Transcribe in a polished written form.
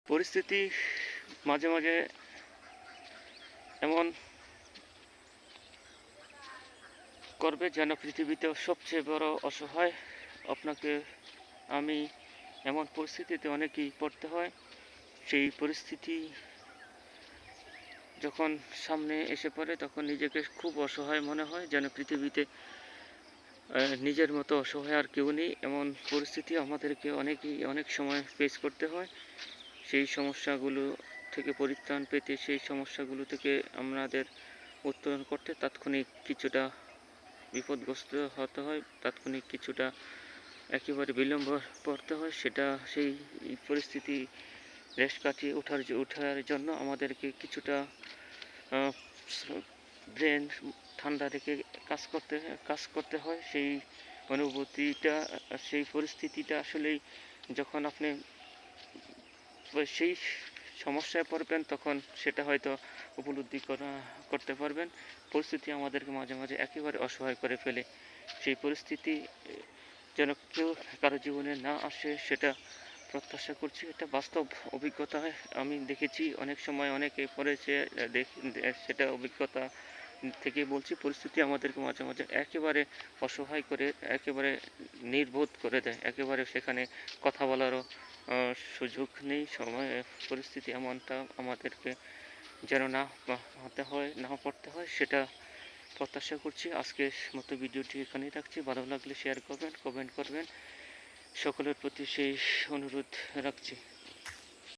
পরিস্থিতি মাঝে মাঝে এমন করবে যেন পৃথিবীতে সবচেয়ে বড় অসহায় আপনাকে আমি এমন পরিস্থিতিতে অনেকেই পড়তে হয়। সেই পরিস্থিতি যখন সামনে এসে পড়ে তখন নিজেকে খুব অসহায় মনে হয়, যেন পৃথিবীতে নিজের মতো অসহায় আর কেউ নেই। এমন পরিস্থিতি আমাদেরকে অনেক সময় ফেস করতে হয়। সেই সমস্যাগুলো থেকে পরিত্রাণ পেতে, সেই সমস্যাগুলো থেকে আমাদের উত্তরণ করতে তাৎক্ষণিক কিছুটা বিপদগ্রস্ত হতে হয়, তাৎক্ষণিক কিছুটা একেবারে বিলম্ব পড়তে হয়। সেই পরিস্থিতি রেশ কাটিয়ে ওঠার জন্য আমাদেরকে কিছুটা ব্রেন ঠান্ডা রেখে কাজ করতে হয়। সেই অনুভূতিটা, সেই পরিস্থিতিটা আসলেই যখন আপনি সেই সমস্যায় পড়বেন তখন সেটা হয়তো উপলব্ধি করতে পারবেন। পরিস্থিতি আমাদেরকে মাঝে মাঝে একেবারে অসহায় করে ফেলে। সেই পরিস্থিতি যেন কেউ কারো জীবনে না আসে সেটা প্রত্যাশা করছি। এটা বাস্তব অভিজ্ঞতায় আমি দেখেছি, অনেক সময় অনেকে পড়েছে, সেটা অভিজ্ঞতা থেকে বলছি। পরিস্থিতি আমাদেরকে মাঝে মাঝে একেবারে অসহায় করে, একেবারে নির্বোধ করে দেয়, একেবারে সেখানে কথা বলারও সুযোগ নেই। পরিস্থিতি এমনটা আমাদেরকে যেন না পড়তে হয় সেটা প্রত্যাশা করছি। আজকের মতো ভিডিওটি এখানেই রাখছি। ভালো লাগলে শেয়ার করবেন, কমেন্ট করবেন। সকলের প্রতি সেই অনুরোধ রাখছি।